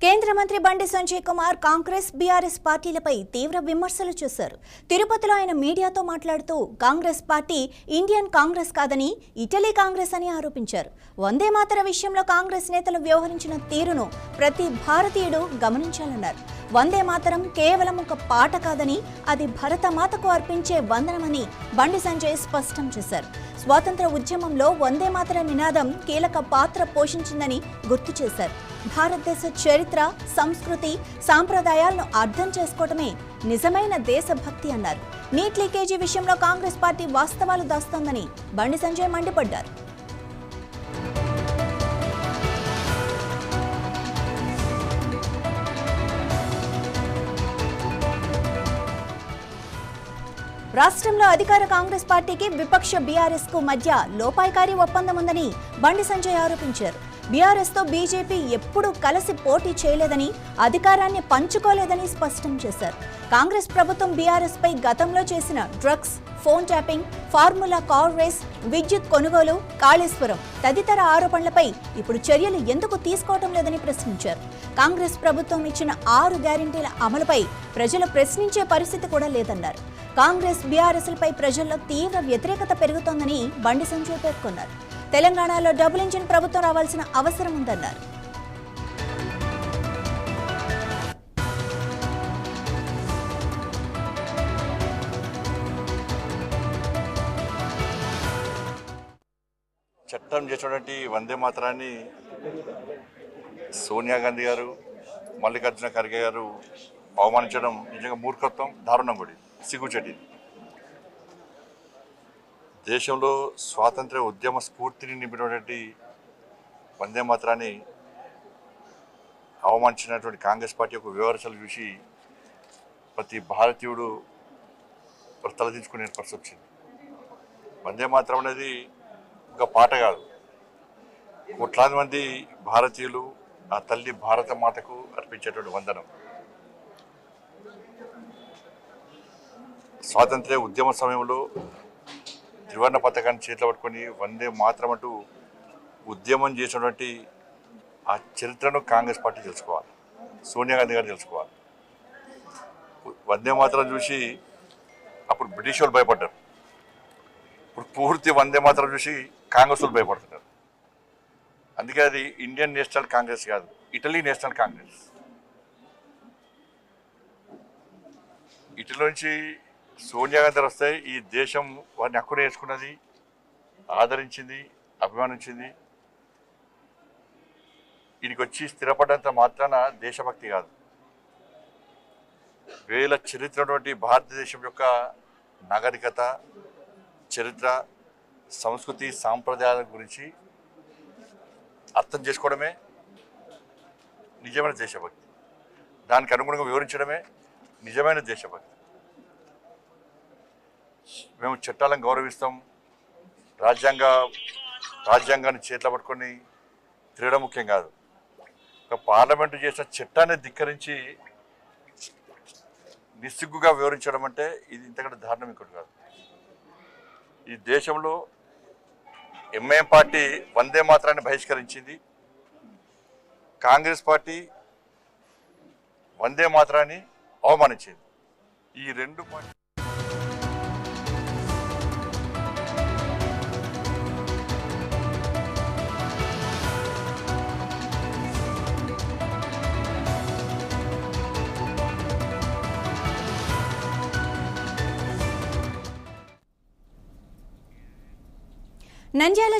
కేంద్ర మంత్రి బండి సంజయ్ కుమార్ కాంగ్రెస్ బీఆర్ఎస్ పార్టీలపై తీవ్ర విమర్శలు చేశారు. తిరుపతిలో ఆయన మీడియాతో మాట్లాడుతూ కాంగ్రెస్ పార్టీ ఇండియన్ కాంగ్రెస్ కాదని ఇటలీ కాంగ్రెస్ అని ఆరోపించారు. వందే మాతర విషయంలో కాంగ్రెస్ నేతలు వ్యవహరించిన తీరును ప్రతి భారతీయుడు గమనించాలన్నారు. వందే మాతరం కేవలం ఒక పాట కాదని అది భరతమాతకు అర్పించే వందనమని బండి సంజయ్ స్పష్టం చేశారు. స్వాతంత్ర ఉద్యమంలో వందే మాతర నినాదం కీలక పాత్ర పోషించిందని గుర్తు చేశారు. భారతదేశ చరిత్ర, సంస్కృతి, సాంప్రదాయాలను అర్థం చేసుకోవటమే నిజమైన దేశభక్తి అన్నారు. నీట్ లీకేజీ విషయంలో కాంగ్రెస్ పార్టీ వాస్తవాలు దాస్తోందని బండి సంజయ్ మండిపడ్డారు. రాష్ట్రంలో అధికార కాంగ్రెస్ పార్టీకి విపక్ష బీఆర్ఎస్ కు మధ్య లోపాయికారి ఒప్పందం ఉందని బండి సంజయ్ ఆరోపించారు. బీఆర్ఎస్ తో బీజేపీ ఎప్పుడూ కలిసి పోటీ చేయలేదని, అధికారాన్ని పంచుకోలేదని స్పష్టం చేశారు. కాంగ్రెస్ ప్రభుత్వం బీఆర్ఎస్ పై గతంలో చేసిన drugs, phone tapping, formula car race, విద్యుత్ కొనుగోలు, కాళేశ్వరం తదితర ఆరోపణలపై ఇప్పుడు చర్యలు ఎందుకు తీసుకోవటం లేదని ప్రశ్నించారు. కాంగ్రెస్ ప్రభుత్వం ఇచ్చిన 6 గ్యారెంటీల అమలుపై ప్రజలు ప్రశ్నించే పరిస్థితి కూడా లేదన్నారు. కాంగ్రెస్ బీఆర్ఎస్లపై ప్రజల్లో తీవ్ర వ్యతిరేకత పెరుగుతోందని బండి సంజయ్ పేర్కొన్నారు. తెలంగాణలో డబుల్ ఇంజిన్ ప్రభుత్వం రావాల్సిన అవసరం ఉందన్నారు. చట్టం చేసినటువంటి వందే మాతరాన్ని సోనియా గాంధీ గారు, మల్లికార్జున ఖర్గే గారు అవమానించడం నిజంగా మూర్ఖత్వం, దారుణం కూడా, సిగ్గుచెట్టి. దేశంలో స్వాతంత్ర ఉద్యమ స్ఫూర్తిని నింపినటువంటి వందే మాతరాన్ని అవమానించినటువంటి కాంగ్రెస్ పార్టీ యొక్క వివరాలు చూసి ప్రతి భారతీయుడు తలదించుకునే పరిస్థితి వచ్చింది. వందే మాతరం అనేది ఒక పాట కాదు, కోట్లాది మంది భారతీయులు ఆ తల్లి భారత మాతకు అర్పించేటువంటి వందనం. స్వాతంత్ర్య ఉద్యమ సమయంలో త్రివర్ణ పతాకాన్ని చేతిలో పట్టుకొని వందే మాతరం అంటూ ఉద్యమం చేసినటువంటి ఆ చరిత్రను కాంగ్రెస్ పార్టీ తెలుసుకోవాలి, సోనియా గాంధీ గారు తెలుసుకోవాలి. వందే మాతరం చూసి అప్పుడు బ్రిటిష్ వాళ్ళు భయపడ్డారు, ఇప్పుడు పూర్తి వందే మాతరం చూసి కాంగ్రెస్ వాళ్ళు భయపడుతున్నారు. అందుకే అది ఇండియన్ నేషనల్ కాంగ్రెస్ కాదు, ఇటలీ నేషనల్ కాంగ్రెస్. ఇటలీ నుంచి సోనియా గాంధీ వస్తే ఈ దేశం వారిని హక్కును వేసుకున్నది, ఆదరించింది, అభిమానించింది. వీడికి వచ్చి స్థిరపడ్డంత మాత్రాన దేశభక్తి కాదు, వేల చరిత్రటువంటి భారతదేశం యొక్క నాగరికత, చరిత్ర, సంస్కృతి, సాంప్రదాయాల గురించి అర్థం చేసుకోవడమే నిజమైన దేశభక్తి. దానికి అనుగుణంగా వివరించడమే నిజమైన దేశభక్తి. మేము చట్టాలను గౌరవిస్తాం, రాజ్యాంగాన్ని చేతిలో పట్టుకొని తిరగడం ముఖ్యం కాదు. ఒక పార్లమెంటు చేసిన చట్టాన్ని ధిక్కరించి నిస్సిగ్గుగా వివరించడం అంటే ఇది ఇంతకంటే దారుణం ఇంకోటి కాదు. ఈ దేశంలో ఎంఐఎం పార్టీ వందే మాతరాన్ని బహిష్కరించింది, కాంగ్రెస్ పార్టీ వందే మాతరాన్ని అవమానించింది. ఈ రెండు పార్టీ నంద్యాల